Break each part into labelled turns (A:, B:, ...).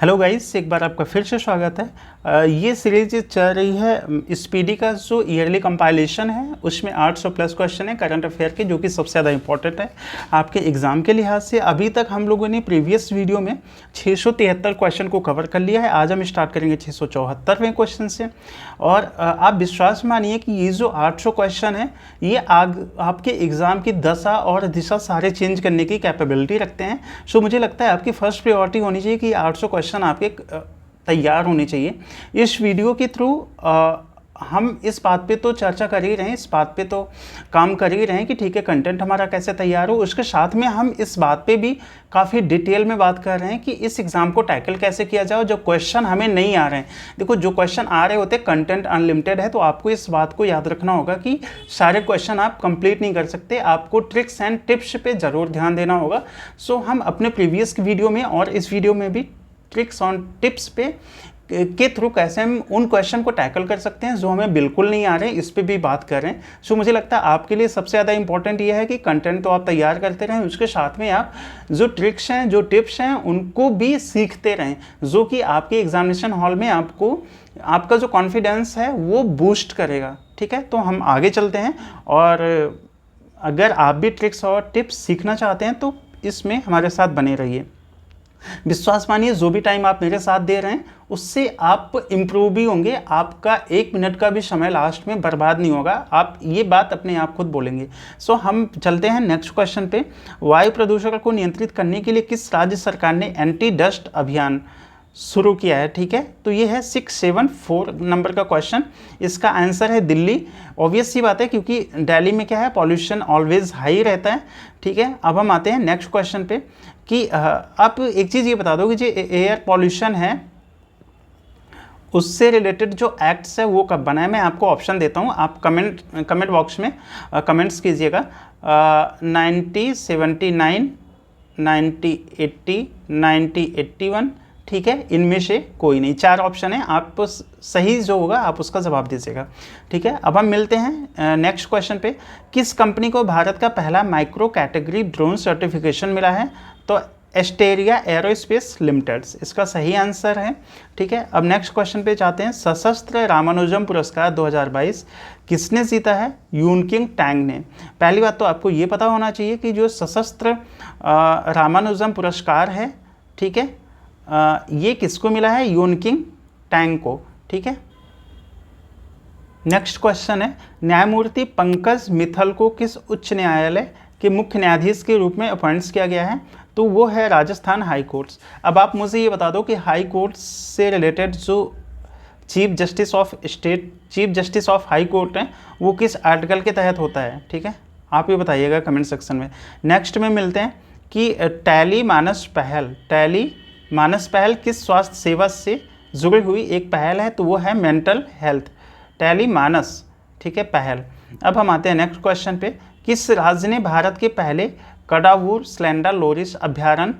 A: Hello guys, एक बार आपका फिर से स्वागत है। ये सीरीज चल रही है स्पीडी का जो ईयरली कंपाइलेशन है, उसमें 800 प्लस क्वेश्चन है करंट अफेयर के, जो कि सबसे ज़्यादा इंपॉर्टेंट है आपके एग्ज़ाम के लिहाज से। अभी तक हम लोगों ने प्रीवियस वीडियो में 673 क्वेश्चन को कवर कर लिया है। आज हम स्टार्ट करेंगे 674वें क्वेश्चन से। और आप विश्वास मानिए कि ये जो 800 क्वेश्चन है, ये आपके एग्ज़ाम की दशा और दिशा सारे चेंज करने की कैपेबिलिटी रखते हैं। सो मुझे लगता है आपकी फर्स्ट प्रायोरिटी होनी चाहिए कि 800 क्वेश्चन आपके तैयार होने चाहिए। इस वीडियो के थ्रू हम इस बात पे तो चर्चा कर ही रहे हैं, इस बात पे तो काम कर ही रहे हैं कि ठीक है, कंटेंट हमारा कैसे तैयार हो। उसके साथ में हम इस बात पे भी काफ़ी डिटेल में बात कर रहे हैं कि इस एग्ज़ाम को टैकल कैसे किया जाए। जो क्वेश्चन हमें नहीं आ रहे हैं, देखो जो क्वेश्चन आ रहे होते कंटेंट अनलिमिटेड है, तो आपको इस बात को याद रखना होगा कि सारे क्वेश्चन आप कंप्लीट नहीं कर सकते। आपको ट्रिक्स एंड टिप्स पे ज़रूर ध्यान देना होगा। सो हम अपने प्रीवियस वीडियो में और इस वीडियो में भी ट्रिक्स और टिप्स पे के थ्रू कैसे हम उन क्वेश्चन को टैकल कर सकते हैं जो हमें बिल्कुल नहीं आ रहे हैं, इस पे भी बात कर रहे हैं। सो मुझे लगता है आपके लिए सबसे ज़्यादा इंपॉर्टेंट ये है कि कंटेंट तो आप तैयार करते रहें, उसके साथ में आप जो ट्रिक्स हैं, जो टिप्स हैं, उनको भी सीखते रहें, जो कि आपके एग्जामिनेशन हॉल में आपको आपका जो कॉन्फिडेंस है वो बूस्ट करेगा। ठीक है, तो हम आगे चलते हैं। और अगर आप भी ट्रिक्स और टिप्स सीखना चाहते हैं तो इसमें हमारे साथ बने रहिए। विश्वास मानिए, जो भी टाइम आप मेरे साथ दे रहे हैं उससे आप इम्प्रूव भी होंगे। आपका 1 मिनट का भी समय लास्ट में बर्बाद नहीं होगा। आप ये बात अपने आप खुद बोलेंगे। सो हम चलते हैं नेक्स्ट क्वेश्चन पे। वायु प्रदूषण को नियंत्रित करने के लिए किस राज्य सरकार ने एंटी डस्ट अभियान शुरू किया है? ठीक है, तो ये है 674 नंबर का क्वेश्चन। इसका आंसर है दिल्ली। ऑब्वियस सी बात है, क्योंकि दिल्ली में क्या है, पॉल्यूशन ऑलवेज हाई रहता है। ठीक है, अब हम आते हैं नेक्स्ट क्वेश्चन पे कि आप एक चीज़ ये बता दो कि जो एयर पॉल्यूशन है उससे रिलेटेड जो एक्ट्स है वो कब बना है। मैं आपको ऑप्शन देता हूँ, आप कमेंट बॉक्स में कमेंट्स कीजिएगा। 1979, 1980, 1981। ठीक है, इनमें से कोई नहीं, 4 ऑप्शन है, आप सही जो होगा आप उसका जवाब दीजिएगा। ठीक है, अब हम मिलते हैं नेक्स्ट क्वेश्चन पे। किस कंपनी को भारत का पहला माइक्रो कैटेगरी ड्रोन सर्टिफिकेशन मिला है? तो एस्टेरिया एरोस्पेस लिमिटेड इसका सही आंसर है। ठीक है, अब नेक्स्ट क्वेश्चन पे जाते हैं। सशस्त्र रामानुजम पुरस्कार 2022 किसने जीता है? यूनकिंग टैंग ने। पहली बात तो आपको ये पता होना चाहिए कि जो सशस्त्र रामानुजम पुरस्कार है, ठीक है, ये किसको मिला है? यूनकिंग टैंग को। ठीक है, नेक्स्ट क्वेश्चन है। न्यायमूर्ति पंकज मित्तल को किस उच्च न्यायालय के मुख्य न्यायाधीश के रूप में अपॉइंट किया गया है? तो वो है राजस्थान हाई कोर्ट्स। अब आप मुझे ये बता दो कि हाई कोर्ट्स से रिलेटेड जो chief justice of high court हैं वो किस आर्टिकल के तहत होता है? ठीक है, आप ये बताइएगा कमेंट सेक्शन में। नेक्स्ट में मिलते हैं कि टैली मानस पहल किस स्वास्थ्य सेवा से जुड़ी हुई एक पहल है? तो वो है मेंटल हेल्थ, टैली मानस। ठीक है, पहल। अब हम आते हैं नेक्स्ट क्वेश्चन पे। किस राज्य ने भारत के पहले कडावूर स्लेंडर लोरिस अभ्यारण्य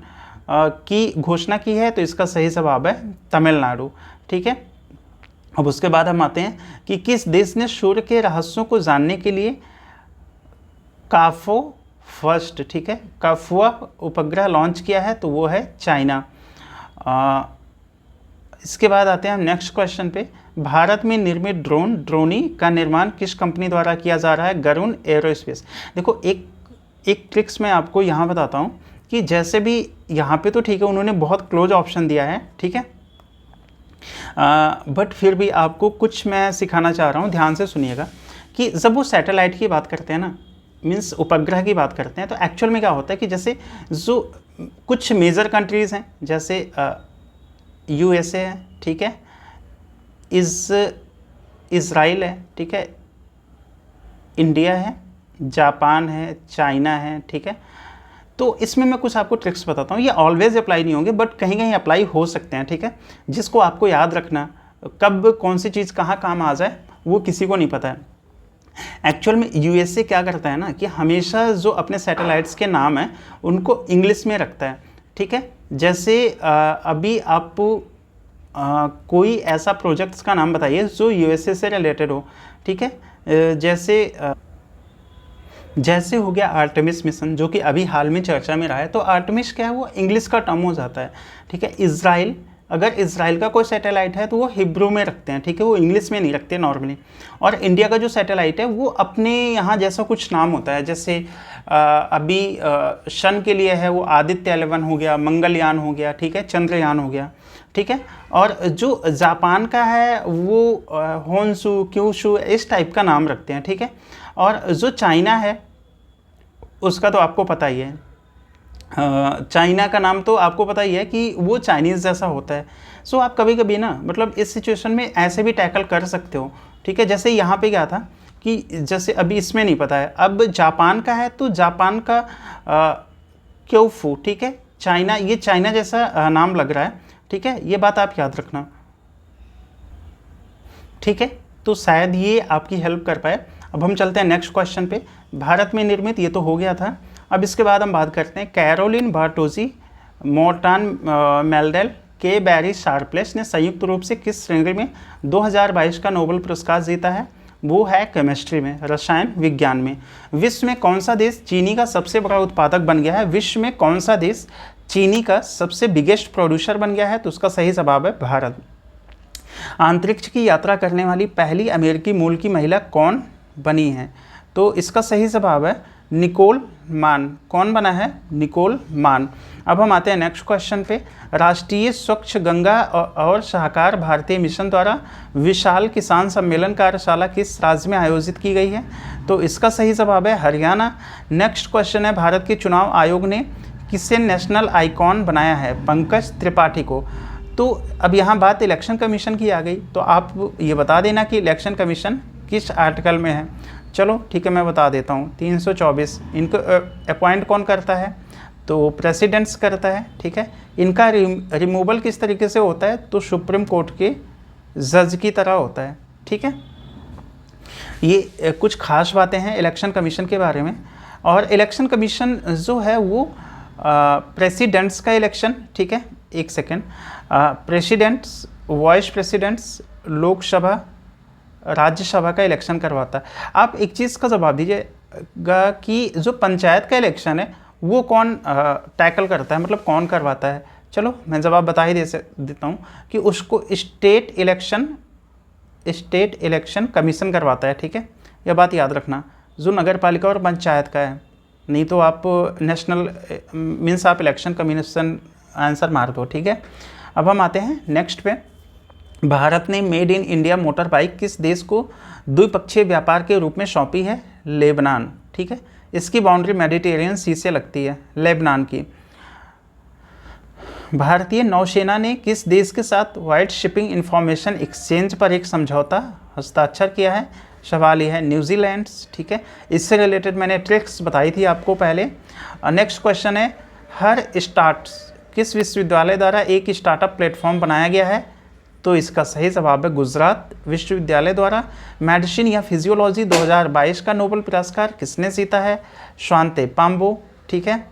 A: की घोषणा की है? तो इसका सही जवाब है तमिलनाडु। ठीक है, अब उसके बाद हम आते हैं कि किस देश ने सूर्य के रहस्यों को जानने के लिए काफो फर्स्ट, ठीक है, काफुआ उपग्रह लॉन्च किया है? तो वो है चाइना। इसके बाद आते हैं हम नेक्स्ट क्वेश्चन पे। भारत में निर्मित ड्रोनी का निर्माण किस कंपनी द्वारा किया जा रहा है? गरुण एरोस्पेस। देखो, एक ट्रिक्स मैं आपको यहाँ बताता हूँ कि जैसे भी यहाँ पे तो ठीक है, उन्होंने बहुत क्लोज ऑप्शन दिया है, ठीक है, बट फिर भी आपको कुछ मैं सिखाना चाह रहा हूँ, ध्यान से सुनिएगा। कि जब वो सैटेलाइट की बात करते हैं ना, मीन्स उपग्रह की बात करते हैं, तो एक्चुअल में क्या होता है कि जैसे जो कुछ मेजर कंट्रीज़ हैं, जैसे USA है, ठीक है, इज़राइल है, ठीक है, इंडिया है, जापान है, चाइना है, ठीक है। तो इसमें मैं कुछ आपको ट्रिक्स बताता हूँ। ये ऑलवेज अप्लाई नहीं होंगे, बट कहीं कहीं अप्लाई हो सकते हैं। ठीक है, जिसको आपको याद रखना, कब कौन सी चीज़ कहाँ काम आ जाए वो किसी को नहीं पता है। एक्चुअल में USA क्या करता है ना कि हमेशा जो अपने सैटेलाइट्स के नाम हैं उनको इंग्लिश में रखता है। ठीक है, जैसे अभी आप कोई ऐसा प्रोजेक्ट्स का नाम बताइए जो USA से रिलेटेड हो। ठीक है, जैसे हो गया आर्टेमिस मिशन, जो कि अभी हाल में चर्चा में रहा है। तो आर्टेमिस क्या है, वो इंग्लिश का टर्म हो जाता है। ठीक है, इज़राइल अगर इसराइल का कोई सैटेलाइट है तो वो हिब्रू में रखते हैं, ठीक है, वो इंग्लिश में नहीं रखते नॉर्मली। और इंडिया का जो सैटेलाइट है वो अपने यहाँ जैसा कुछ नाम होता है, जैसे अभी शन के लिए है वो आदित्य 11 हो गया, मंगलयान हो गया, ठीक है, चंद्रयान हो गया, ठीक है। और जो जापान का है वो होन्सू, क्यूशू, इस टाइप का नाम रखते हैं, ठीक है। और जो चाइना है उसका तो आपको पता ही है, चाइना का नाम तो आपको पता ही है कि वो चाइनीज़ जैसा होता है। सो आप कभी कभी ना मतलब इस सिचुएशन में ऐसे भी टैकल कर सकते हो, ठीक है। जैसे यहाँ पे क्या था कि जैसे अभी इसमें नहीं पता है, अब जापान का है तो जापान का क्योफू, ठीक है, चाइना, ये चाइना जैसा नाम लग रहा है, ठीक है, ये बात आप याद रखना, ठीक है। तो शायद ये आपकी हेल्प कर पाए। अब हम चलते हैं नेक्स्ट क्वेश्चन पे। भारत में निर्मित, ये तो हो गया था। अब इसके बाद हम बात करते हैं कैरोलिन बार्टोजी, मोर्टान मेल्डेल, के बैरी शार्पलेस ने संयुक्त रूप से किस श्रेणी में 2022 का नोबेल पुरस्कार जीता है? वो है केमिस्ट्री में, रसायन विज्ञान में। विश्व में कौन सा देश चीनी का सबसे बड़ा उत्पादक बन गया है? विश्व में कौन सा देश चीनी का सबसे बिगेस्ट प्रोड्यूसर बन गया है? तो उसका सही जवाब है भारत। अंतरिक्ष की यात्रा करने वाली पहली अमेरिकी मूल की महिला कौन बनी है? तो इसका सही जवाब है निकोल मान। कौन बना है? निकोल मान। अब हम आते हैं नेक्स्ट क्वेश्चन पे। राष्ट्रीय स्वच्छ गंगा और सहकार भारतीय मिशन द्वारा विशाल किसान सम्मेलन कार्यशाला किस राज्य में आयोजित की गई है? तो इसका सही जवाब है हरियाणा। नेक्स्ट क्वेश्चन है, भारत के चुनाव आयोग ने किसे नेशनल आइकॉन बनाया है? पंकज त्रिपाठी को। तो अब यहाँ बात इलेक्शन कमीशन की आ गई, तो आप ये बता देना कि इलेक्शन कमीशन किस आर्टिकल में है। चलो ठीक है, मैं बता देता हूँ, 324। इनको अपॉइंट कौन करता है? तो प्रेसिडेंट्स करता है, ठीक है। इनका रिमूवल किस तरीके से होता है? तो सुप्रीम कोर्ट के जज की तरह होता है, ठीक है। ये कुछ खास बातें हैं इलेक्शन कमीशन के बारे में। और इलेक्शन कमीशन जो है वो प्रेसिडेंट्स का इलेक्शन, ठीक है, एक second, presidents, vice presidents, Lok Sabha, Rajya Sabha का इलेक्शन करवाता है। आप एक चीज़ का जवाब दीजिएगा कि जो पंचायत का इलेक्शन है वो कौन टैकल करता है, मतलब कौन करवाता है? चलो मैं जवाब बता ही देता हूँ कि उसको स्टेट इलेक्शन कमीशन करवाता है, ठीक है। यह बात याद रखना, जो नगर पालिका और पंचायत का है। नहीं तो आप नेशनल मीन्स आप इलेक्शन कमीशन आंसर मार दो, ठीक है। अब हम आते हैं नेक्स्ट पे। भारत ने made in India motor bike किस देश को द्विपक्षीय व्यापार के रूप में सौंपी है? लेबनान, ठीक है। इसकी बाउंड्री मेडिटेरियन सी से लगती है, लेबनान की। भारतीय नौसेना ने किस देश के साथ वाइड शिपिंग इंफॉर्मेशन एक्सचेंज पर एक समझौता हस्ताक्षर किया है? सवाल यह है न्यूजीलैंड, ठीक है। इससे रिलेटेड मैंने ट्रिक्स बताई थी आपको पहले। नेक्स्ट क्वेश्चन है, हर किस विश्वविद्यालय द्वारा एक स्टार्टअप प्लेटफॉर्म बनाया गया है? तो इसका सही जवाब है गुजरात विश्वविद्यालय द्वारा। मेडिसिन या फिजियोलॉजी 2022 का नोबेल पुरस्कार किसने जीता है? स्वांते पाम्बो, ठीक है।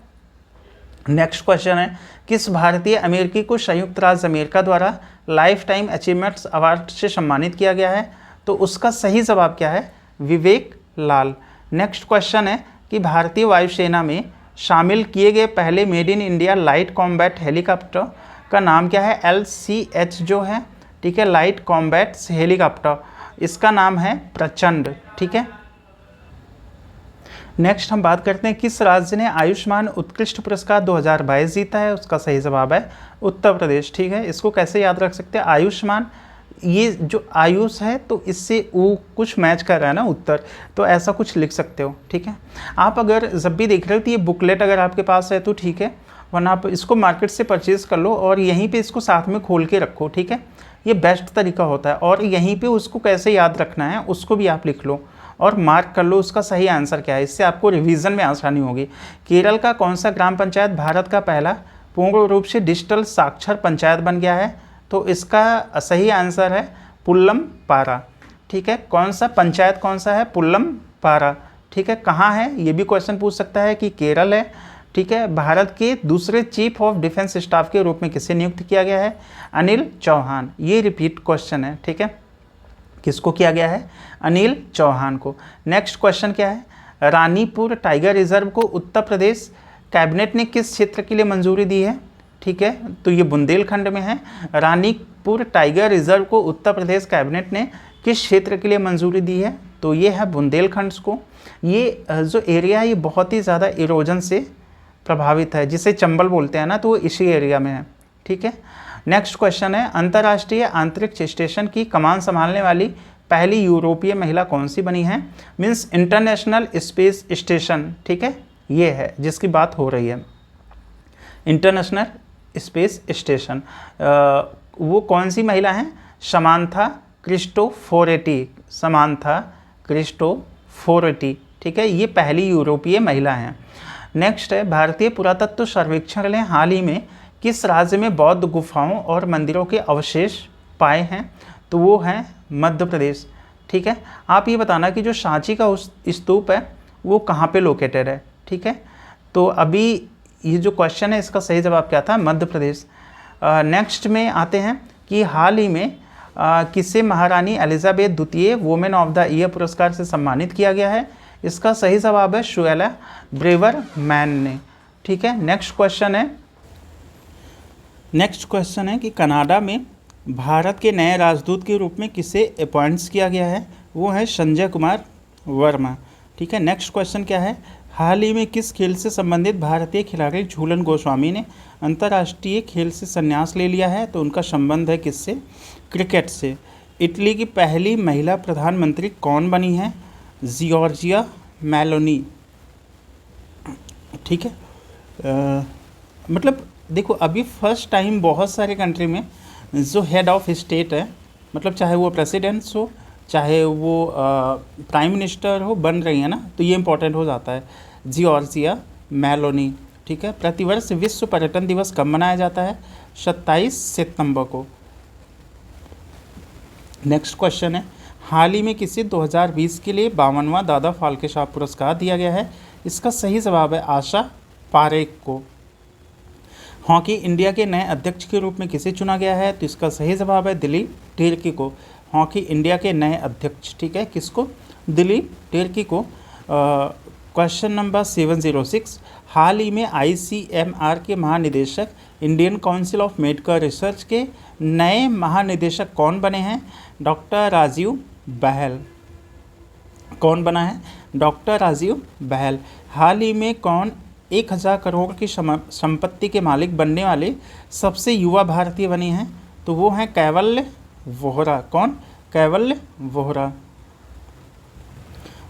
A: नेक्स्ट क्वेश्चन है, किस भारतीय अमेरिकी को संयुक्त राज्य अमेरिका द्वारा लाइफ टाइम अचीवमेंट्स अवार्ड से सम्मानित किया गया है? तो उसका सही जवाब क्या है? विवेक लाल। नेक्स्ट क्वेश्चन है कि भारतीय वायुसेना में शामिल किए गए पहले made in India light combat helicopter का नाम क्या है? LCH जो है, ठीक है, लाइट कॉम्बैट हेलीकॉप्टर, इसका नाम है प्रचंड, ठीक है। नेक्स्ट हम बात करते हैं, किस राज्य ने आयुष्मान उत्कृष्ट पुरस्कार 2022 जीता है? उसका सही जवाब है उत्तर प्रदेश, ठीक है। इसको कैसे याद रख सकते हैं? आयुष्मान, ये जो आयुष है तो इससे वो कुछ मैच कर रहा है ना उत्तर, तो ऐसा कुछ लिख सकते हो, ठीक है। आप अगर जब भी देख रहे हो तो ये बुकलेट अगर आपके पास है तो ठीक है, वरना आप इसको मार्केट से परचेज़ कर लो और यहीं पे इसको साथ में खोल के रखो, ठीक है। ये बेस्ट तरीका होता है। और यहीं पे उसको कैसे याद रखना है उसको भी आप लिख लो और मार्क कर लो उसका सही आंसर क्या है, इससे आपको रिवीजन में आसानी होगी। केरल का कौन सा ग्राम पंचायत भारत का पहला पूर्ण रूप से डिजिटल साक्षर पंचायत बन गया है? तो इसका सही आंसर है पुल्लम पारा, ठीक है। कौन सा पंचायत कौन सा है? पुल्लम पारा, ठीक है। कहाँ है ये भी क्वेश्चन पूछ सकता है कि केरल है, ठीक है। भारत के दूसरे चीफ ऑफ डिफेंस स्टाफ के रूप में किसे नियुक्त किया गया है? अनिल चौहान। ये रिपीट क्वेश्चन है, ठीक है। किसको किया गया है? अनिल चौहान को। नेक्स्ट क्वेश्चन क्या है? रानीपुर टाइगर रिजर्व को उत्तर प्रदेश कैबिनेट ने किस क्षेत्र के लिए मंजूरी दी है? ठीक है, तो ये बुंदेलखंड में है। रानीपुर टाइगर रिजर्व को उत्तर प्रदेश कैबिनेट ने किस क्षेत्र के लिए मंजूरी दी है? तो ये है बुंदेलखंड को। ये जो एरिया है ये बहुत ही ज़्यादा इरोजन से प्रभावित है, जिसे चंबल बोलते हैं ना, तो वो इसी एरिया में है। ठीक है, नेक्स्ट क्वेश्चन है, अंतर्राष्ट्रीय अंतरिक्ष स्टेशन की कमान संभालने वाली पहली यूरोपीय महिला कौन सी बनी है? मीन्स इंटरनेशनल स्पेस स्टेशन, ठीक है, ये है जिसकी बात हो रही है, इंटरनेशनल स्पेस स्टेशन। वो कौन सी महिला है? समांथा क्रिस्टोफोरेटी, समांथा क्रिस्टोफोरेटी, ठीक है, ये पहली यूरोपीय महिला हैं। नेक्स्ट है, भारतीय पुरातत्व सर्वेक्षण ने हाल ही में किस राज्य में बौद्ध गुफाओं और मंदिरों के अवशेष पाए हैं? तो वो है मध्य प्रदेश। ठीक है, आप ये बताना कि जो सांची का स्तूप है वो कहाँ पे लोकेटेड है। ठीक है, तो अभी ये जो क्वेश्चन है इसका सही जवाब क्या था? मध्य प्रदेश। नेक्स्ट में आते हैं कि हाल ही में किसे महारानी एलिजाबेथ द्वितीय वुमेन ऑफ द ईयर पुरस्कार से सम्मानित किया गया है? इसका सही जवाब है शुएला ब्रेवरमैन ने। ठीक है, नेक्स्ट क्वेश्चन है कि कनाडा में भारत के नए राजदूत के रूप में किसे अपॉइंट्स किया गया है? वो है संजय कुमार वर्मा। ठीक है, नेक्स्ट क्वेश्चन क्या है, हाल ही में किस खेल से संबंधित भारतीय खिलाड़ी झूलन गोस्वामी ने अंतर्राष्ट्रीय खेल से संन्यास ले लिया है? तो उनका संबंध है किससे? क्रिकेट से। इटली की पहली महिला प्रधानमंत्री कौन बनी है? Giorgia Meloni. ठीक है, मतलब देखो अभी फर्स्ट टाइम बहुत सारे कंट्री में जो हेड ऑफ स्टेट है, मतलब चाहे वो प्रेसिडेंट्स हो चाहे वो प्राइम मिनिस्टर हो, बन रही है ना, तो ये इंपॉर्टेंट हो जाता है। Giorgia Meloni. ठीक है, प्रतिवर्ष विश्व पर्यटन दिवस कब मनाया जाता है? 27 सितंबर को। नेक्स्ट क्वेश्चन है, हाल ही में किसे 2020 के लिए 52वां दादा फाल्के साहब पुरस्कार दिया गया है? इसका सही जवाब है आशा पारेख को। हॉकी इंडिया के नए अध्यक्ष के रूप में किसे चुना गया है? तो इसका सही जवाब है दिलीप तिर्की को। हॉकी इंडिया के नए अध्यक्ष, ठीक है, किसको? दिलीप तिर्की को। क्वेश्चन नंबर 706, हाल ही में ICMR के महानिदेशक Indian council of medical research के नए महानिदेशक कौन बने हैं? डॉक्टर राजीव बहल। कौन बना है? डॉक्टर राजीव बहल। हाल ही में कौन 1000 करोड़ की संपत्ति के मालिक बनने वाले सबसे युवा भारतीय बने हैं? तो वो हैं कैवल्य वोहरा। कौन? कैवल्य वोहरा।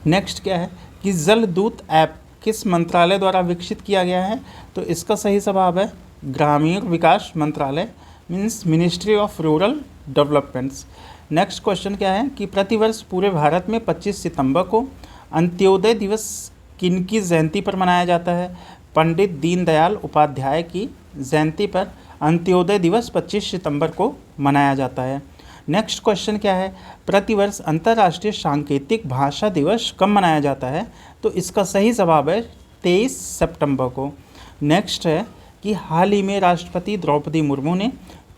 A: नेक्स्ट क्या है कि जल दूत ऐप किस मंत्रालय द्वारा विकसित किया गया है? तो इसका सही जवाब है ग्रामीण विकास मंत्रालय, means ministry of rural developments. Next question क्या है कि प्रतिवर्ष पूरे भारत में 25 सितंबर को अंत्योदय दिवस किनकी जयंती पर मनाया जाता है? पंडित दीनदयाल उपाध्याय की जयंती पर अंत्योदय दिवस 25 सितंबर को मनाया जाता है। नेक्स्ट क्वेश्चन क्या है, प्रतिवर्ष अंतर्राष्ट्रीय सांकेतिक भाषा दिवस कब मनाया जाता है? तो इसका सही जवाब है 23 सितंबर को। नेक्स्ट है कि हाल ही में राष्ट्रपति द्रौपदी मुर्मू ने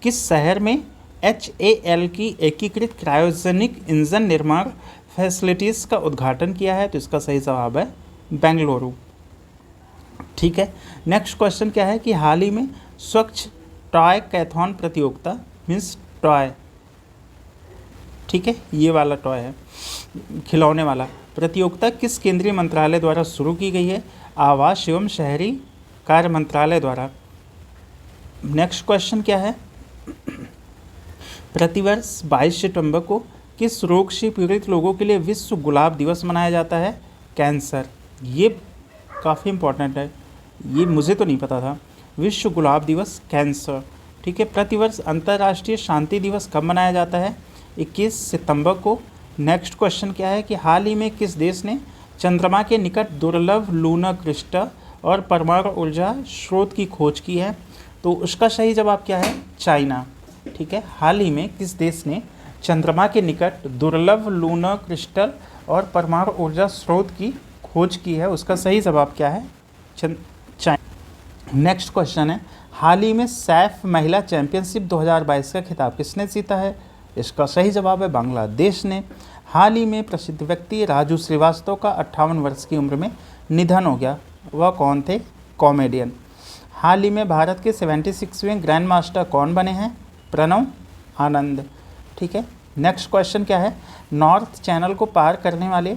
A: किस शहर में HAL की एकीकृत क्रायोजेनिक इंजन निर्माण फैसिलिटीज़ का उद्घाटन किया है? तो इसका सही जवाब है बेंगलुरु। ठीक है, नेक्स्ट क्वेश्चन क्या है कि हाल ही में स्वच्छ टॉय कैथॉन प्रतियोगिता, मीन्स टॉय, ठीक है, ये वाला टॉय है खिलौने वाला, प्रतियोगिता किस केंद्रीय मंत्रालय द्वारा शुरू की गई है? आवास एवं शहरी कार्य मंत्रालय द्वारा। नेक्स्ट क्वेश्चन क्या है, प्रतिवर्ष 22 सितंबर को किस रोग से पीड़ित लोगों के लिए विश्व गुलाब दिवस मनाया जाता है? कैंसर। ये काफ़ी इम्पोर्टेंट है, ये मुझे तो नहीं पता था। विश्व गुलाब दिवस कैंसर। ठीक है, प्रतिवर्ष अंतर्राष्ट्रीय शांति दिवस कब मनाया जाता है? 21 सितंबर को। नेक्स्ट क्वेश्चन क्या है कि हाल ही में किस देश ने चंद्रमा के निकट दुर्लभ लूनर क्रिस्टल और परमाणु ऊर्जा स्रोत की खोज की है? तो उसका सही जवाब क्या है? चाइना। ठीक है, हाल ही में किस देश ने चंद्रमा के निकट दुर्लभ लूनर क्रिस्टल और परमाणु ऊर्जा स्रोत की खोज की है? उसका सही जवाब क्या है? चाइना। नेक्स्ट क्वेश्चन है, हाल ही में सैफ महिला चैंपियनशिप 2022 का खिताब किसने जीता है? इसका सही जवाब है बांग्लादेश ने। हाल ही में प्रसिद्ध व्यक्ति राजू श्रीवास्तव का 58 वर्ष की उम्र में निधन हो गया। वह कौन थे? कॉमेडियन। हाल ही में भारत के 76वें ग्रैंड मास्टर कौन बने हैं? प्रणव आनंद। ठीक है, नेक्स्ट क्वेश्चन क्या है? नॉर्थ चैनल को पार करने वाले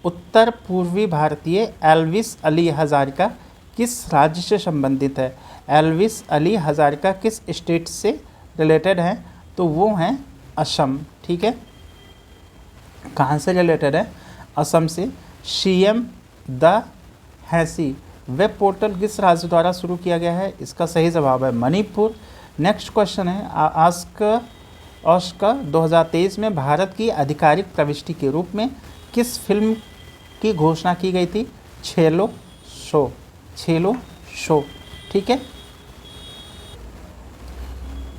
A: उत्तर पूर्वी भारतीय एल्विस अली हजारिका किस राज्य से संबंधित है? एल्विस अली हजारिका किस स्टेट से रिलेटेड हैं? तो वो हैं असम। ठीक है, कहाँ से रिलेटेड है? असम से। सीएम द हैसी वेब पोर्टल किस राज्य द्वारा शुरू किया गया है? इसका सही जवाब है मणिपुर। नेक्स्ट क्वेश्चन है ऑस्कर 2023 में भारत की आधिकारिक प्रविष्टि के रूप में किस फिल्म की घोषणा की गई थी? छेलो शो। ठीक है,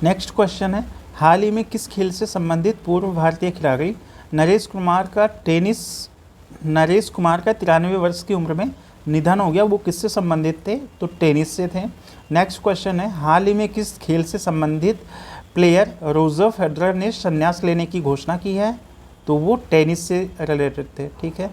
A: नेक्स्ट क्वेश्चन है हाल ही में किस खेल से संबंधित पूर्व भारतीय खिलाड़ी नरेश कुमार का 93 वर्ष की उम्र में निधन हो गया, वो किससे संबंधित थे? तो टेनिस से थे। नेक्स्ट क्वेश्चन है हाल ही में किस खेल से संबंधित प्लेयर रोजर फेडरर ने संन्यास लेने की घोषणा की है? तो वो टेनिस से रिलेटेड थे। ठीक है,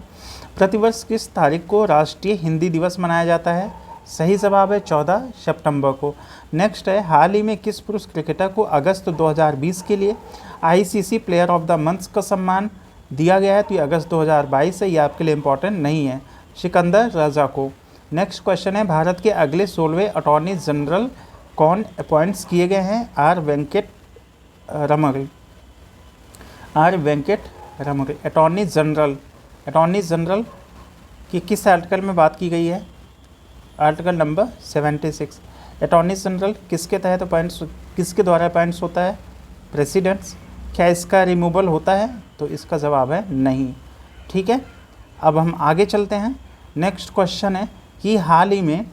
A: प्रतिवर्ष किस तारीख को राष्ट्रीय हिंदी दिवस मनाया जाता है? सही जवाब है 14 सितंबर को। नेक्स्ट है हाल ही में किस पुरुष क्रिकेटर को अगस्त 2020 के लिए ICC player of the month का सम्मान दिया गया है? तो ये अगस्त 2022 है, ये आपके लिए इंपॉर्टेंट नहीं है। सिकंदर रजा को। नेक्स्ट क्वेश्चन है भारत के अगले 16वें अटॉर्नी जनरल कौन अपॉइंट्स किए गए हैं? R Venkat Raman. Attorney general की किस आर्टिकल में बात की गई है? Article number 76। अटॉर्नी जनरल किसके तहत अपॉइंट्स, किसके द्वारा अपॉइंट्स होता है? प्रेसिडेंट्स। क्या इसका रिमूवल होता है? तो इसका जवाब है नहीं। ठीक है, अब हम आगे चलते हैं। नेक्स्ट क्वेश्चन है कि हाल ही में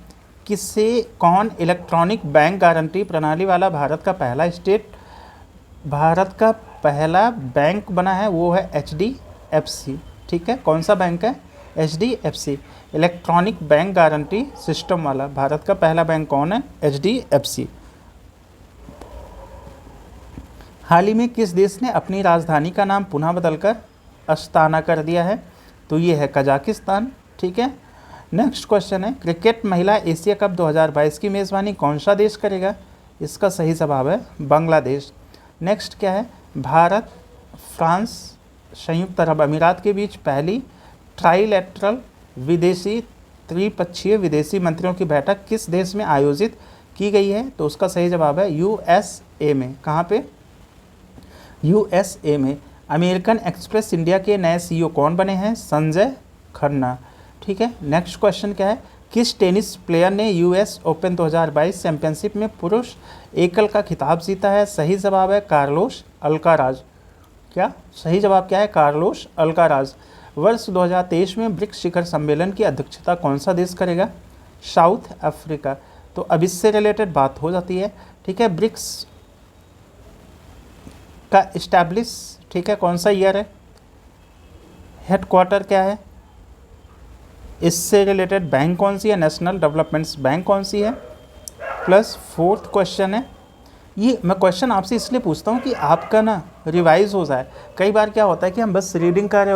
A: कौन इलेक्ट्रॉनिक बैंक गारंटी प्रणाली वाला भारत का पहला बैंक बना है? वो है HDFC। ठीक है, कौन सा बैंक है? HDFC। Electronic bank guarantee system वाला भारत का पहला बैंक कौन है? HDFC। हाल ही में किस देश ने अपनी राजधानी का नाम पुनः बदलकर अस्ताना कर दिया है? तो ये है कजाकिस्तान। ठीक है, नेक्स्ट क्वेश्चन है क्रिकेट महिला एशिया कप 2022 की मेज़बानी कौन सा देश करेगा? इसका सही जवाब है बांग्लादेश। नेक्स्ट क्या है? भारत, फ्रांस, संयुक्त अरब अमीरात के बीच पहली ट्राइलेटरल त्रिपक्षीय विदेशी मंत्रियों की बैठक किस देश में आयोजित की गई है? तो उसका सही जवाब है USA में। कहाँ पे? USA में। अमेरिकन एक्सप्रेस इंडिया के नए CEO कौन बने हैं? संजय खन्ना। ठीक है, नेक्स्ट क्वेश्चन क्या है? किस टेनिस प्लेयर ने US ओपन 2022 चैंपियनशिप में पुरुष एकल का खिताब जीता है? सही जवाब है कार्लोस अल्काराज। क्या सही जवाब क्या है? Carlos Alcaraz. वर्ष 2023 में ब्रिक्स शिखर सम्मेलन की अध्यक्षता कौन सा देश करेगा? South Africa. तो अब इससे रिलेटेड बात हो जाती है। ठीक है, ब्रिक्स का इस्टेब्लिश, ठीक है, कौन सा ईयर है? हेडक्वार्टर क्या है? इससे रिलेटेड बैंक कौन सी है? नेशनल डेवलपमेंट्स बैंक कौन सी है? प्लस फोर्थ क्वेश्चन है, ये मैं क्वेश्चन आपसे इसलिए पूछता हूँ कि आपका ना रिवाइज हो जाए। कई बार क्या होता है कि हम बस रीडिंग कर रहे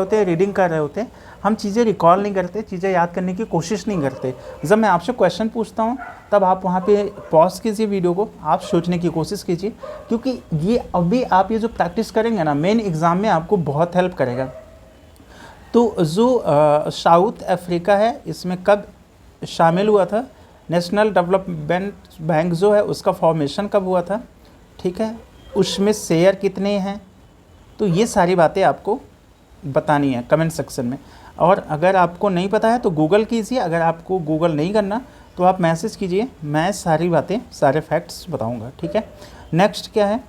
A: होते हैं, हम चीज़ें रिकॉल नहीं करते, चीज़ें याद करने की कोशिश नहीं करते। जब मैं आपसे क्वेश्चन पूछता हूँ तब आप वहाँ पे पॉज कीजिए वीडियो को, आप सोचने की कोशिश कीजिए, क्योंकि ये अभी आप ये जो प्रैक्टिस करेंगे ना मेन एग्ज़ाम में आपको बहुत हेल्प करेगा। तो जो साउथ अफ्रीका है इसमें कब शामिल हुआ था? नेशनल डेवलपमेंट बैंक जो है उसका फॉर्मेशन कब हुआ था? ठीक है, उसमें शेयर कितने हैं? तो ये सारी बातें आपको बतानी है कमेंट सेक्शन में। और अगर आपको नहीं पता है तो गूगल कीजिए, अगर आपको गूगल नहीं करना तो आप मैसेज कीजिए, मैं सारी बातें सारे फैक्ट्स बताऊंगा। ठीक है, नेक्स्ट क्या है?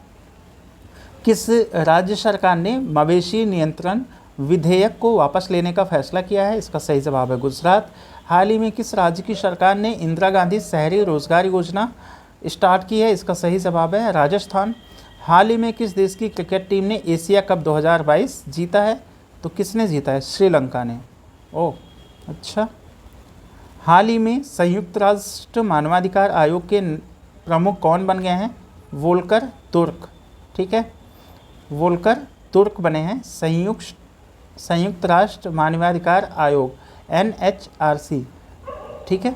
A: किस राज्य सरकार ने मवेशी नियंत्रण विधेयक को वापस लेने का फैसला किया है? इसका सही जवाब है गुजरात। हाल ही में किस राज्य की सरकार ने इंदिरा गांधी शहरी रोजगार योजना स्टार्ट की है? इसका सही जवाब है राजस्थान। हाल ही में किस देश की क्रिकेट टीम ने एशिया कप 2022 जीता है? तो किसने जीता है? श्रीलंका ने। ओह अच्छा। हाल ही में संयुक्त राष्ट्र मानवाधिकार आयोग के प्रमुख कौन बन गए हैं? वोल्कर तुर्क। ठीक है, वोल्कर तुर्क बने हैं संयुक्त राष्ट्र मानवाधिकार आयोग NHRC। ठीक है,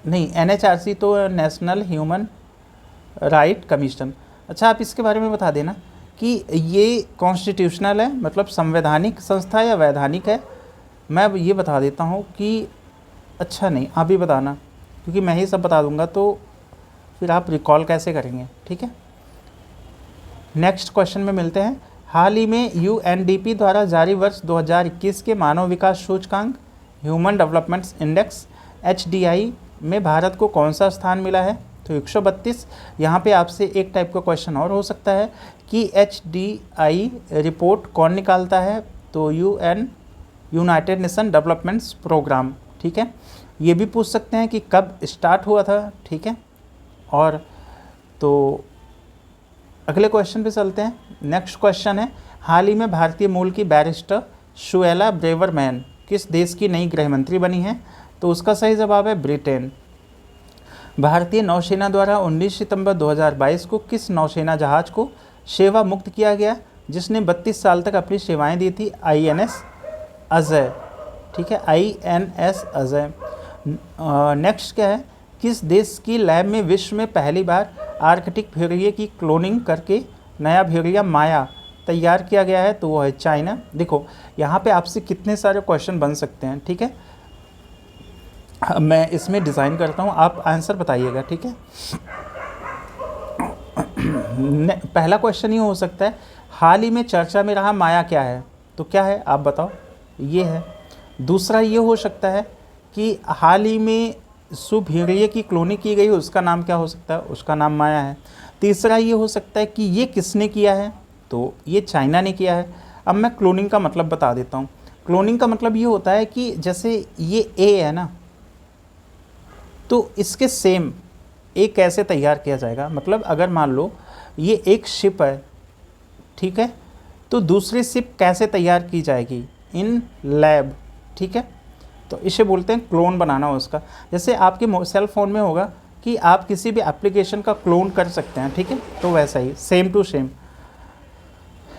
A: नहीं, NHRC तो नेशनल ह्यूमन राइट कमीशन। अच्छा, आप इसके बारे में बता देना कि ये कॉन्स्टिट्यूशनल है, मतलब संवैधानिक संस्था या वैधानिक है। मैं अब ये बता देता हूँ कि अच्छा नहीं, आप ही बताना, क्योंकि मैं ही सब बता दूंगा तो फिर आप रिकॉल कैसे करेंगे, ठीक है। नेक्स्ट क्वेश्चन में मिलते हैं। हाल ही में UNDP द्वारा जारी वर्ष 2021 के मानव विकास सूचकांक ह्यूमन डेवलपमेंट इंडेक्स HDI में भारत को कौन सा स्थान मिला है? तो 132। यहाँ पे आपसे एक टाइप का क्वेश्चन और हो सकता है कि HDI रिपोर्ट कौन निकालता है? तो यूनाइटेड नेशन डेवलपमेंट्स प्रोग्राम, ठीक है। ये भी पूछ सकते हैं कि कब स्टार्ट हुआ था, ठीक है। और तो अगले क्वेश्चन पे चलते हैं। नेक्स्ट क्वेश्चन है, हाल ही में भारतीय मूल की बैरिस्टर सुएला ब्रेवरमैन किस देश की नई गृह मंत्री बनी है? तो उसका सही जवाब है ब्रिटेन। भारतीय नौसेना द्वारा 19 सितंबर 2022 को किस नौसेना जहाज को सेवा मुक्त किया गया जिसने 32 साल तक अपनी सेवाएं दी थी? INS अजय, ठीक है, INS अजय। नेक्स्ट क्या है, किस देश की लैब में विश्व में पहली बार आर्कटिक भेड़िए की क्लोनिंग करके नया भेड़िया माया तैयार किया गया है? तो वो है चाइना। देखो यहाँ पे आपसे कितने सारे क्वेश्चन बन सकते हैं, ठीक है। मैं इसमें डिज़ाइन करता हूँ, आप आंसर बताइएगा, ठीक है। पहला क्वेश्चन ये हो सकता है, हाल ही में चर्चा में रहा माया क्या है? तो क्या है आप बताओ, ये है। दूसरा ये हो सकता है कि हाल ही में भेड़िए की क्लोनिंग की गई, उसका नाम क्या हो सकता है? उसका नाम माया है। तीसरा ये हो सकता है कि ये किसने किया है? तो ये चाइना ने किया है। अब मैं क्लोनिंग का मतलब बता देता हूँ। क्लोनिंग का मतलब ये होता है कि जैसे ये ए है ना, तो इसके सेम ए कैसे तैयार किया जाएगा? मतलब अगर मान लो ये एक शिप है, ठीक है, तो दूसरी शिप कैसे तैयार की जाएगी? इन लैब, ठीक है। तो इसे बोलते हैं क्लोन बनाना उसका। जैसे आपके सेल फोन में होगा कि आप किसी भी एप्लीकेशन का क्लोन कर सकते हैं, ठीक है, तो वैसा ही सेम टू सेम।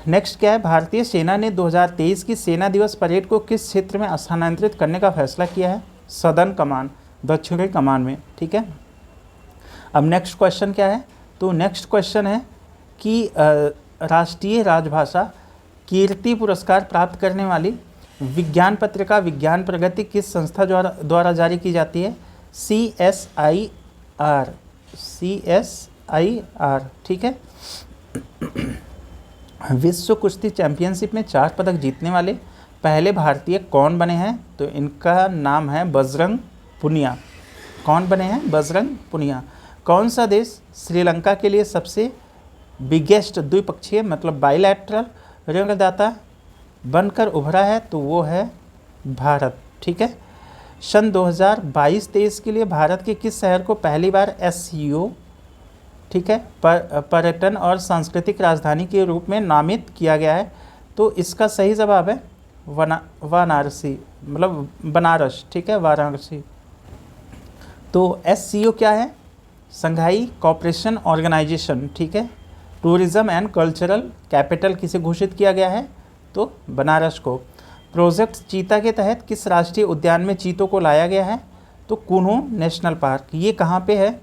A: नेक्स्ट क्या है, भारतीय सेना ने 2023 की सेना दिवस परेड को किस क्षेत्र में स्थानांतरित करने का फैसला किया है? सदर्न कमान, दक्षिणी कमान में, ठीक है। अब नेक्स्ट क्वेश्चन क्या है? तो नेक्स्ट क्वेश्चन है कि राष्ट्रीय राजभाषा कीर्ति पुरस्कार प्राप्त करने वाली विज्ञान पत्रिका विज्ञान प्रगति किस संस्था द्वारा जारी की जाती है? CSIR, ठीक है। विश्व कुश्ती चैंपियनशिप में 4 पदक जीतने वाले पहले भारतीय कौन बने हैं? तो इनका नाम है बजरंग पुनिया। कौन बने हैं? बजरंग पुनिया। कौन सा देश श्रीलंका के लिए सबसे बिगेस्ट द्विपक्षीय मतलब बाइलैटरल ऋणदाता बनकर उभरा है? तो वो है भारत, ठीक है। सन 2022-23 के लिए भारत के किस शहर को पहली बार SCO, ठीक है, पर्यटन और सांस्कृतिक राजधानी के रूप में नामित किया गया है? तो इसका सही जवाब है वाराणसी, मतलब बनारस, ठीक है, वाराणसी। तो SCO क्या है? संघाई कोऑपरेशन ऑर्गेनाइजेशन, ठीक है। टूरिज्म एंड कल्चरल कैपिटल किसे घोषित किया गया है? तो बनारस को। प्रोजेक्ट चीता के तहत किस राष्ट्रीय उद्यान में चीतों को लाया गया है? तो कुनू नेशनल पार्क। ये कहाँ पे है?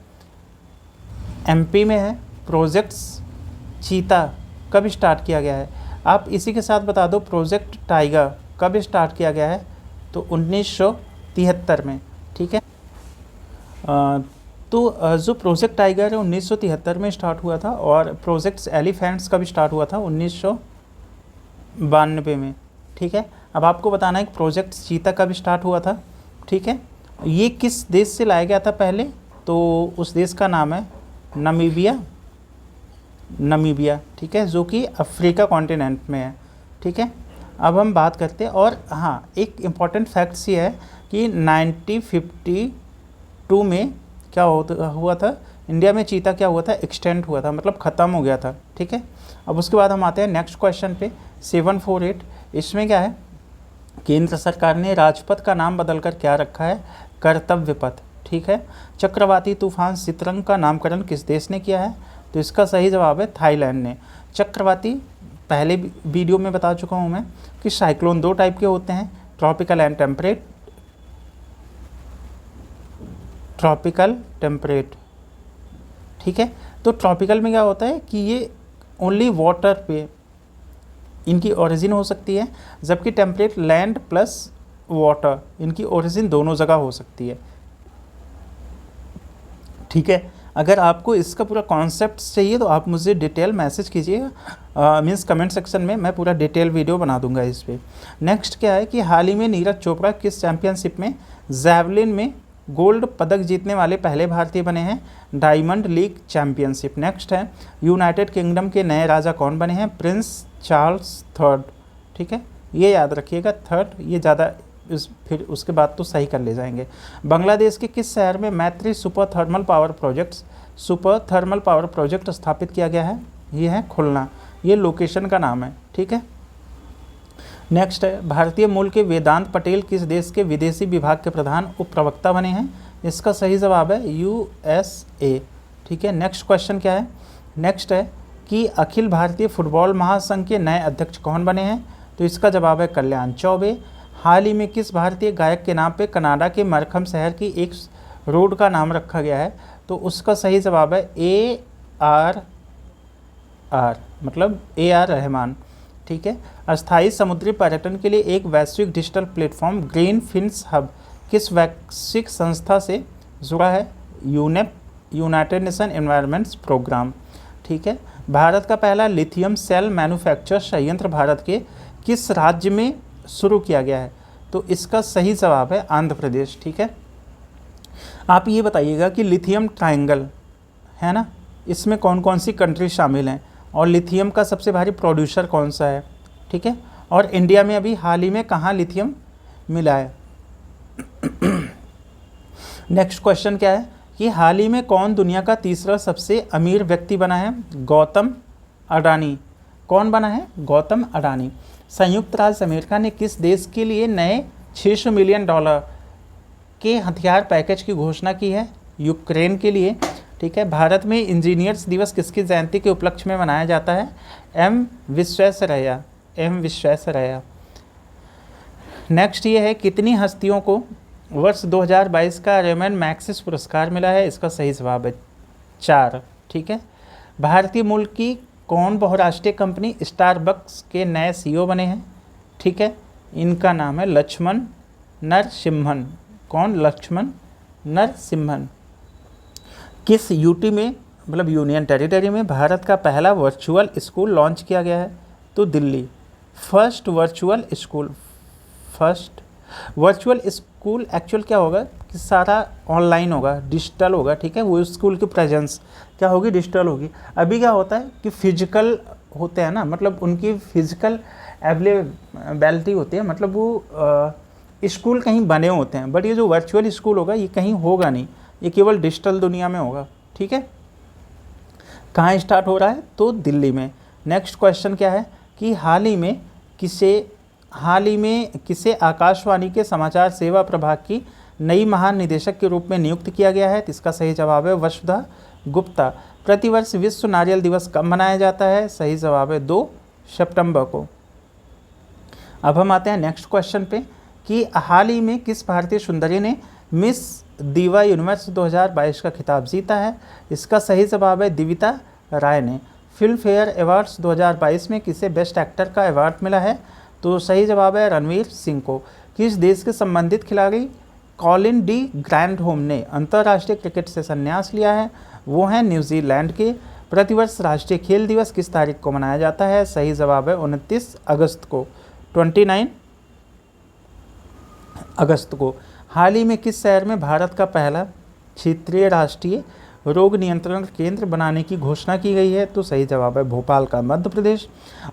A: MP में है। प्रोजेक्ट चीता कब स्टार्ट किया गया है? आप इसी के साथ बता दो, प्रोजेक्ट टाइगर कब स्टार्ट किया गया है? तो 1973 में, ठीक है। तो जो प्रोजेक्ट टाइगर है 1973 में स्टार्ट हुआ था, और प्रोजेक्ट एलिफेंट्स कब स्टार्ट हुआ था? 1992 में, ठीक है। अब आपको बताना है कि प्रोजेक्ट चीता कब स्टार्ट हुआ था, ठीक है। ये किस देश से लाया गया था पहले? तो उस देश का नाम है नमीबिया, ठीक है, जो कि अफ्रीका कॉन्टिनेंट में है, ठीक है। अब हम बात करते हैं, और हाँ, एक इम्पॉर्टेंट फैक्ट्स ये है कि 1952 में क्या हुआ था इंडिया में? चीता क्या हुआ था? एक्सटेंट हुआ था, मतलब ख़त्म हो गया था, ठीक है। अब उसके बाद हम आते हैं नेक्स्ट क्वेश्चन पे, 748। इसमें क्या है, केंद्र सरकार ने राजपथ का नाम बदलकर क्या रखा है? कर्तव्य पथ, ठीक है। चक्रवाती तूफान सितरंग का नामकरण किस देश ने किया है? तो इसका सही जवाब है थाईलैंड ने। चक्रवाती पहले वीडियो में बता चुका हूँ मैं कि साइक्लोन 2 टाइप के होते हैं, tropical and temperate. Tropical temperate, ठीक है। तो ट्रॉपिकल में क्या होता है कि ये ओनली वाटर पे इनकी ओरिजिन हो सकती है, जबकि टेम्परेट लैंड प्लस वाटर इनकी ओरिजिन दोनों जगह हो सकती है, ठीक है। अगर आपको इसका पूरा कॉन्सेप्ट चाहिए तो आप मुझे डिटेल मैसेज कीजिएगा, मीन्स कमेंट सेक्शन में, मैं पूरा डिटेल वीडियो बना दूंगा इस पर। नेक्स्ट क्या है कि हाल ही में नीरज चोपड़ा किस चैंपियनशिप में जैवलिन में गोल्ड पदक जीतने वाले पहले भारतीय बने हैं? Diamond league championship. नेक्स्ट है यूनाइटेड किंगडम के नए राजा कौन बने हैं? प्रिंस चार्ल्स थर्ड, ठीक है, ये याद रखिएगा, थर्ड, ये ज़्यादा फिर उसके बाद तो सही कर ले जाएंगे। बांग्लादेश के किस शहर में मैत्री सुपर थर्मल पावर प्रोजेक्ट स्थापित किया गया है? ये है खुलना, ये लोकेशन का नाम है, ठीक है। नेक्स्ट है भारतीय मूल के वेदांत पटेल किस देश के विदेशी विभाग के प्रधान उप प्रवक्ता बने हैं? इसका सही जवाब है USA, ठीक है। नेक्स्ट क्वेश्चन क्या है? नेक्स्ट है कि अखिल भारतीय फुटबॉल महासंघ के नए अध्यक्ष कौन बने हैं? तो इसका जवाब है कल्याण चौबे। हाल ही में किस भारतीय गायक के नाम पे कनाडा के मरखम शहर की एक रोड का नाम रखा गया है? तो उसका सही जवाब है ARR, मतलब AR रहमान, ठीक है। अस्थायी समुद्री पर्यटन के लिए एक वैश्विक digital platform green fins hub किस वैश्विक संस्था से जुड़ा है? UNEP, united nation environments programme, ठीक है। भारत का पहला लिथियम सेल मैन्युफैक्चर संयंत्र भारत के किस राज्य में शुरू किया गया है? तो इसका सही जवाब है आंध्र प्रदेश, ठीक है। आप ये बताइएगा कि लिथियम ट्रायंगल है ना, इसमें कौन कौन सी कंट्री शामिल हैं और लिथियम का सबसे भारी प्रोड्यूसर कौन सा है, ठीक है, और इंडिया में अभी हाल ही में कहाँ लिथियम मिला है। नेक्स्ट क्वेश्चन क्या है कि हाल ही में कौन दुनिया का तीसरा सबसे अमीर व्यक्ति बना है? गौतम अडानी। कौन बना है? गौतम अडानी। संयुक्त राज्य अमेरिका ने किस देश के लिए नए $600 मिलियन के हथियार पैकेज की घोषणा की है? यूक्रेन के लिए, ठीक है। भारत में इंजीनियर्स दिवस किसकी जयंती के उपलक्ष्य में मनाया जाता है? एम विश्वेश्वरैया। नेक्स्ट ये है कितनी हस्तियों को वर्ष 2022 का रेमन मैग्सेसे पुरस्कार मिला है? इसका सही जवाब है 4, ठीक है। भारतीय मूल की कौन बहुराष्ट्रीय कंपनी स्टारबक्स के नए CEO बने हैं? ठीक है, इनका नाम है लक्ष्मण नरसिम्हन। कौन? लक्ष्मण नरसिम्हन। किस यूटी में, मतलब यूनियन टेरिटरी में, भारत का पहला वर्चुअल स्कूल लॉन्च किया गया है? तो Delhi. First virtual school actual क्या होगा कि सारा ऑनलाइन होगा, डिजिटल होगा, ठीक है। वो स्कूल की प्रेजेंस क्या होगी? डिजिटल होगी। अभी क्या होता है कि फिजिकल होते हैं ना, मतलब उनकी फिजिकल अवेलेबिलिटी होती है, मतलब वो स्कूल कहीं बने होते हैं, बट ये जो वर्चुअल स्कूल होगा ये कहीं होगा नहीं, ये केवल डिजिटल दुनिया में होगा, ठीक है। कहाँ स्टार्ट हो रहा है? तो दिल्ली में। नेक्स्ट क्वेश्चन क्या है कि हाल ही में किसे आकाशवाणी के समाचार सेवा प्रभाग की नई महानिदेशक के रूप में नियुक्त किया गया है? तो इसका सही जवाब है वसुधा गुप्ता। प्रतिवर्ष विश्व नारियल दिवस कब मनाया जाता है? सही जवाब है 2 सितंबर को। अब हम आते हैं नेक्स्ट क्वेश्चन पे कि हाल ही में किस भारतीय सुंदरी ने मिस दीवा यूनिवर्स 2022 का खिताब जीता है? इसका सही जवाब है दिविता राय ने। फिल्म फेयर अवार्ड्स 2022 में किसे बेस्ट एक्टर का अवार्ड मिला है? तो सही जवाब है रणवीर सिंह को। किस देश के संबंधित खिलाड़ी कॉलिन डी ग्रैंडहोम ने अंतर्राष्ट्रीय क्रिकेट से संन्यास लिया है? वो हैं न्यूजीलैंड के। प्रतिवर्ष राष्ट्रीय खेल दिवस किस तारीख को मनाया जाता है? सही जवाब है 29 अगस्त को, 29 अगस्त को। हाल ही में किस शहर में भारत का पहला क्षेत्रीय राष्ट्रीय रोग नियंत्रण केंद्र बनाने की घोषणा की गई है? तो सही जवाब है भोपाल का, मध्य प्रदेश।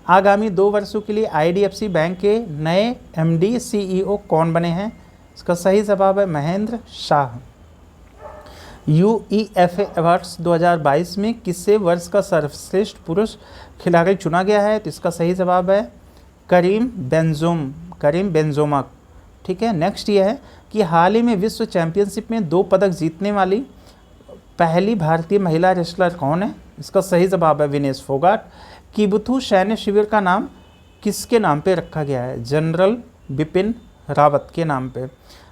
A: आगामी 2 वर्षों के लिए IDFC बैंक के नए MD CEO कौन बने हैं? इसका सही जवाब है महेंद्र शाह। UEFA अवार्ड्स 2022 में किसे वर्ष का सर्वश्रेष्ठ पुरुष खिलाड़ी चुना गया है? तो इसका सही जवाब है करीम बेंजोमा, ठीक है। नेक्स्ट ये है कि हाल ही में विश्व चैंपियनशिप में 2 पदक जीतने वाली पहली भारतीय महिला रेसलर कौन है? इसका सही जवाब है विनेश फोगाट। किबुथु सैन्य शिविर का नाम किसके नाम पे रखा गया है? जनरल बिपिन रावत के नाम पे।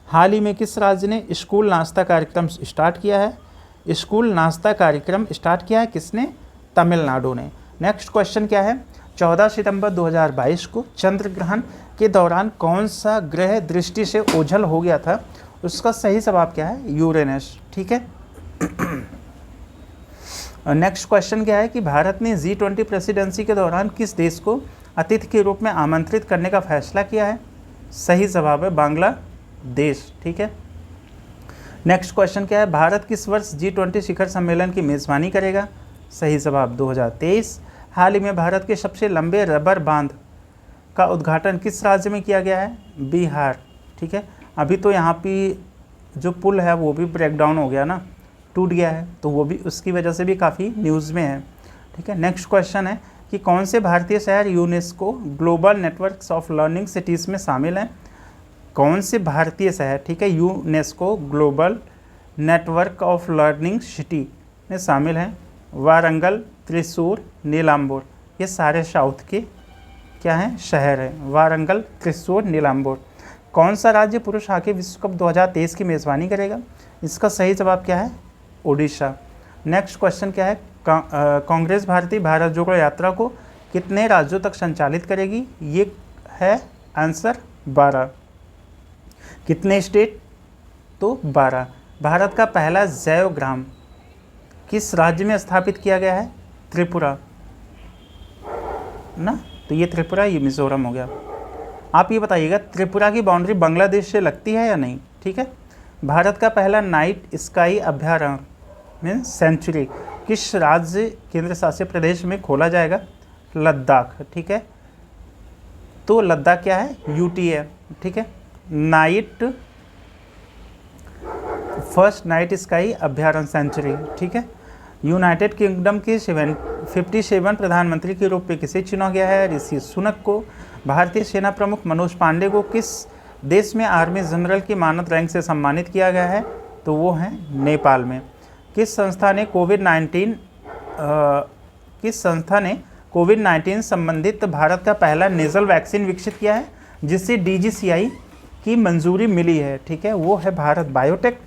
A: हाल ही में किस राज्य ने स्कूल नाश्ता कार्यक्रम स्टार्ट किया है? स्कूल नाश्ता कार्यक्रम स्टार्ट किया है किसने? तमिलनाडु ने। नेक्स्ट क्वेश्चन क्या है? 14 सितंबर 2022 को चंद्र ग्रहण के दौरान कौन सा ग्रह दृष्टि से ओझल हो गया था? उसका सही जवाब क्या है? यूरेनस। ठीक है। नेक्स्ट क्वेश्चन क्या है कि भारत ने G20 प्रेसिडेंसी के दौरान किस देश को अतिथि के रूप में आमंत्रित करने का फैसला किया है? सही जवाब है बांग्लादेश। ठीक है। नेक्स्ट क्वेश्चन क्या है? भारत किस वर्ष G20 शिखर सम्मेलन की मेजबानी करेगा? सही जवाब 2023। हाल ही में भारत के सबसे लंबे रबर बांध का उद्घाटन किस राज्य में किया गया है? बिहार। ठीक है। अभी तो यहाँ पे जो पुल है वो भी ब्रेक डाउन हो गया ना, टूट गया है, तो वो भी उसकी वजह से भी काफ़ी न्यूज़ में है। ठीक है। नेक्स्ट क्वेश्चन है कि कौन से भारतीय शहर UNESCO global networks of learning cities में शामिल हैं? कौन से भारतीय शहर, ठीक है, UNESCO global network of learning city में शामिल हैं? वारंगल, त्रिशूर, नीलाम्बूर। ये सारे साउथ के क्या हैं? शहर हैं। वारंगल, त्रिशूर, नीलाम्बूर। कौन सा राज्य पुरुष हॉकी विश्व कप 2023 की मेज़बानी करेगा? इसका सही जवाब क्या है? ओडिशा। नेक्स्ट क्वेश्चन क्या है? कांग्रेस भारतीय भारत जोड़ो यात्रा को कितने राज्यों तक संचालित करेगी? ये है आंसर 12। कितने स्टेट? तो 12। भारत का पहला जैव ग्राम किस राज्य में स्थापित किया गया है? त्रिपुरा ना, तो ये त्रिपुरा, ये मिजोरम हो गया। आप ये बताइएगा त्रिपुरा की बाउंड्री बांग्लादेश से लगती है या नहीं? ठीक है। भारत का पहला नाइट स्काई अभ्यारण्य मीन सेंचुरी किस राज्य केंद्र शासित प्रदेश में खोला जाएगा? लद्दाख। ठीक है। तो लद्दाख क्या है? यूटी है। ठीक है। फर्स्ट नाइट स्काई अभ्यारण्य सेंचुरी। ठीक है। यूनाइटेड किंगडम के 57 प्रधानमंत्री के रूप में किसे चुना गया है? ऋषि सुनक को। भारतीय सेना प्रमुख मनोज पांडे को किस देश में आर्मी जनरल की मानद रैंक से सम्मानित किया गया है? तो वो है नेपाल में। किस संस्था ने कोविड-19 संबंधित भारत का पहला नेजल वैक्सीन विकसित किया है जिसे DGCI की मंजूरी मिली है? ठीक है। वो है भारत बायोटेक।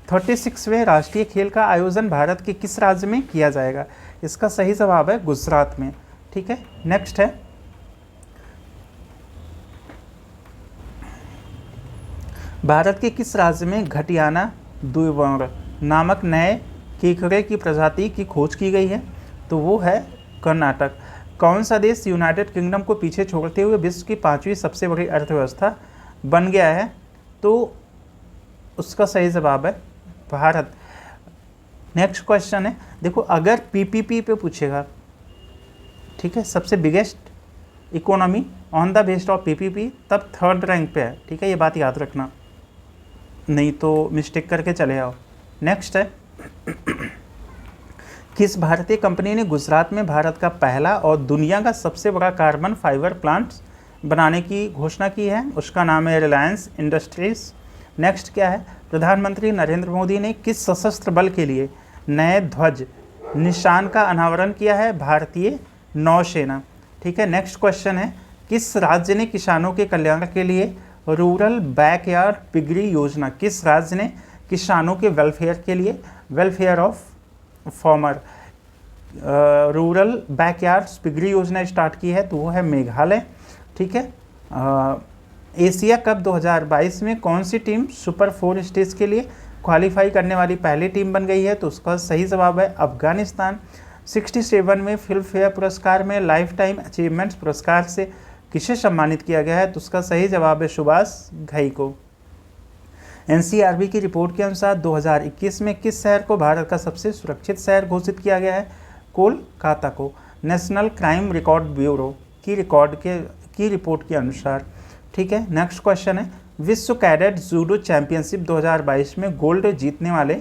A: 36वें राष्ट्रीय खेल का आयोजन भारत के किस राज्य में किया जाएगा? इसका सही जवाब है गुजरात में। ठीक है। नेक्स्ट है भारत के किस राज्य में घटियाना द्विवर्ण नामक नए केकड़े की प्रजाति की खोज की गई है? तो वो है कर्नाटक। कौन सा देश यूनाइटेड किंगडम को पीछे छोड़ते हुए विश्व की 5वीं सबसे बड़ी अर्थव्यवस्था बन गया है? तो उसका सही जवाब है भारत। नेक्स्ट क्वेश्चन है, देखो अगर PPP पे पूछेगा, ठीक है, सबसे biggest economy on the based of PPP, तब 3rd रैंक पे है। ठीक है, ये बात याद रखना, नहीं तो मिस्टेक करके चले आओ। नेक्स्ट है किस भारतीय कंपनी ने गुजरात में भारत का पहला और दुनिया का सबसे बड़ा कार्बन फाइबर प्लांट बनाने की घोषणा की है? उसका नाम है रिलायंस इंडस्ट्रीज। नेक्स्ट क्या है, प्रधानमंत्री नरेंद्र मोदी ने किस सशस्त्र बल के लिए नए ध्वज निशान का अनावरण किया है? भारतीय नौसेना। ठीक है। नेक्स्ट क्वेश्चन है, किस राज्य ने किसानों के कल्याण के लिए रूरल बैकयार्ड पिगरी योजना, किस राज्य ने किसानों के वेलफेयर के लिए welfare of farmer rural backyard piggery योजना स्टार्ट की है? तो वो है मेघालय। ठीक है। एशिया कप 2022 में कौन सी टीम सुपर 4 स्टेज के लिए क्वालिफाई करने वाली पहली टीम बन गई है? तो उसका सही जवाब है अफगानिस्तान। 67 में फिल्म फेयर पुरस्कार में लाइफ टाइम अचीवमेंट्स पुरस्कार से किसे सम्मानित किया गया है? तो उसका सही जवाब है सुभाष घई को। NCRB की रिपोर्ट के अनुसार 2021 में किस शहर को भारत का सबसे सुरक्षित शहर घोषित किया गया है? कोलकाता को। नेशनल क्राइम रिकॉर्ड ब्यूरो की रिपोर्ट के अनुसार। ठीक है। नेक्स्ट क्वेश्चन है, विश्व कैडेट जूडो चैंपियनशिप 2022 में गोल्ड जीतने वाले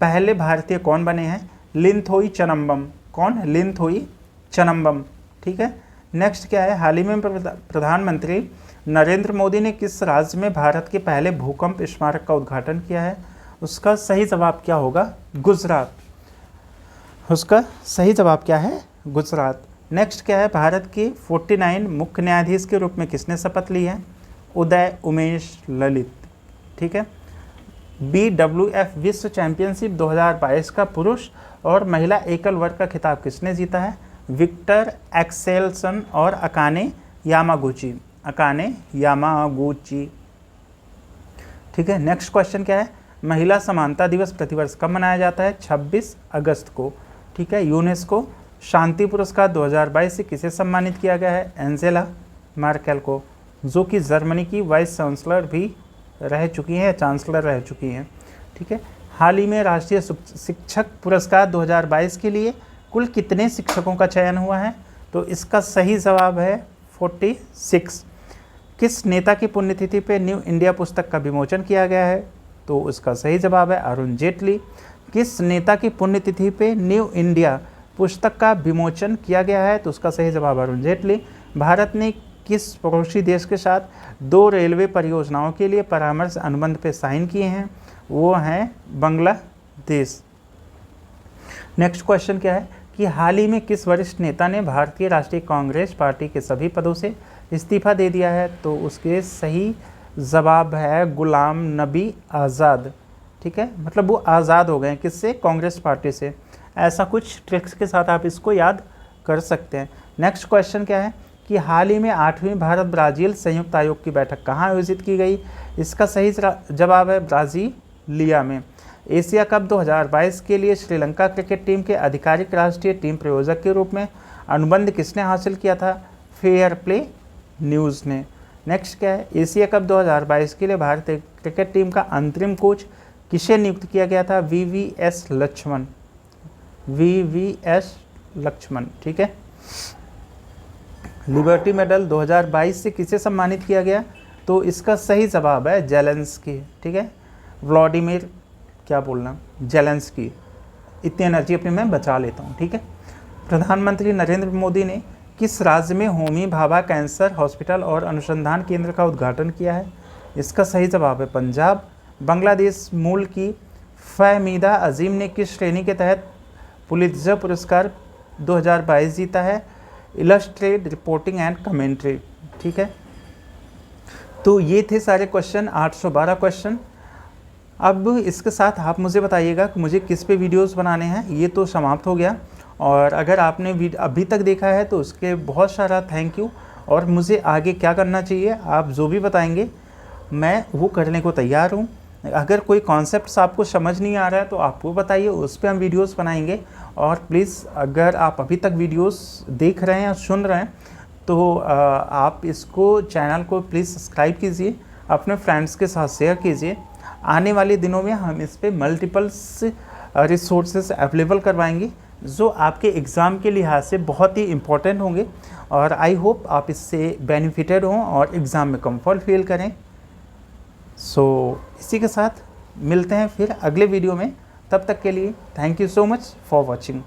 A: पहले भारतीय कौन बने हैं? लिनथोई चनम्बम। कौन? लिनथोई चनम्बम। ठीक है। नेक्स्ट क्या है, हाल ही में प्रधानमंत्री नरेंद्र मोदी ने किस राज्य में भारत के पहले भूकंप स्मारक का उद्घाटन किया है? उसका सही जवाब क्या होगा? गुजरात। उसका सही जवाब क्या है? गुजरात। नेक्स्ट क्या है, भारत के 49 मुख्य न्यायाधीश के रूप में किसने शपथ ली है? उदय उमेश ललित। ठीक है। BWF विश्व चैंपियनशिप 2022 का पुरुष और महिला एकल वर्ग का खिताब किसने जीता है? विक्टर एक्सेल्सन और अकाने यामागुची। ठीक है, नेक्स्ट क्वेश्चन क्या है? महिला समानता दिवस प्रतिवर्ष कब मनाया जाता है? 26 अगस्त को। ठीक है, यूनेस्को शांति पुरस्कार 2022 से किसे सम्मानित किया गया है? एंजेला मार्केल को, जो कि जर्मनी की वाइस चांसलर भी रह चुकी हैं, चांसलर रह चुकी हैं। ठीक है, हाल ही में राष्ट्रीय शिक्षक पुरस्कार 2022 के लिए कुल कितने शिक्षकों का चयन हुआ है? तो इसका सही जवाब है 46। किस नेता की पुण्यतिथि पे न्यू इंडिया पुस्तक का विमोचन किया गया है? तो उसका सही जवाब है अरुण जेटली। किस नेता की पुण्यतिथि पे न्यू इंडिया पुस्तक का विमोचन किया गया है? तो उसका सही जवाब अरुण जेटली। भारत ने किस पड़ोसी देश के साथ 2 रेलवे परियोजनाओं के लिए परामर्श अनुबंध पे साइन किए हैं? वो हैं बांग्लादेश। नेक्स्ट क्वेश्चन क्या है कि हाल ही में किस वरिष्ठ नेता ने भारतीय राष्ट्रीय कांग्रेस पार्टी के सभी पदों से इस्तीफा दे दिया है? तो उसके सही जवाब है गुलाम नबी आज़ाद। ठीक है, मतलब वो आज़ाद हो गए किससे? कांग्रेस पार्टी से। ऐसा कुछ ट्रिक्स के साथ आप इसको याद कर सकते हैं। नेक्स्ट क्वेश्चन क्या है कि हाल ही में 8वीं भारत ब्राज़ील संयुक्त आयोग की बैठक कहाँ आयोजित की गई? इसका सही जवाब है ब्राज़ीलिया में। एशिया कप 2022 के लिए श्रीलंका क्रिकेट टीम के आधिकारिक राष्ट्रीय टीम प्रयोजक के रूप में अनुबंध किसने हासिल किया था? फेयर प्ले न्यूज़ ने। नेक्स्ट क्या है? एशिया कप 2022 के लिए भारतीय क्रिकेट टीम का अंतरिम कोच किसे नियुक्त किया गया था? VVS लक्ष्मण। ठीक है, लिबर्टी मेडल 2022 से किसे सम्मानित किया गया? तो इसका सही जवाब है जेलेंस्की। ठीक है, व्लादिमीर जेलेंस्की। इतनी एनर्जी अपनी मैं बचा लेता हूँ। ठीक है, प्रधानमंत्री नरेंद्र मोदी ने किस राज्य में होमी भाभा कैंसर हॉस्पिटल और अनुसंधान केंद्र का उद्घाटन किया है? इसका सही जवाब है पंजाब। बांग्लादेश मूल की फहमीदा अजीम ने किस श्रेणी के तहत पुलित्जर पुरस्कार 2022 जीता है? Illustrate reporting and commentary. ठीक है, तो ये थे सारे क्वेश्चन, 812 क्वेश्चन। अब इसके साथ आप मुझे बताइएगा कि मुझे किस पे वीडियोस बनाने हैं। ये तो समाप्त हो गया, और अगर आपने अभी तक देखा है तो उसके बहुत सारा थैंक यू। और मुझे आगे क्या करना चाहिए आप जो भी बताएंगे मैं वो करने को तैयार हूँ। अगर कोई कॉन्सेप्ट्स आपको समझ नहीं आ रहा है तो आप वो बताइए, उस पर हम वीडियोस बनाएंगे। और प्लीज़ अगर आप अभी तक वीडियोस देख रहे हैं या सुन रहे हैं तो आप इसको चैनल को प्लीज़ सब्सक्राइब कीजिए, अपने फ्रेंड्स के साथ शेयर कीजिए। आने वाले दिनों में हम इस पर मल्टीपल्स रिसोर्सेज अवेलेबल करवाएंगे जो आपके एग्ज़ाम के लिहाज से बहुत ही इम्पोर्टेंट होंगे। और आई होप आप इससे बेनिफिटेड हों और एग्ज़ाम में कंफर्ट फील करें। इसी के साथ मिलते हैं फिर अगले वीडियो में। तब तक के लिए thank you so much for watching.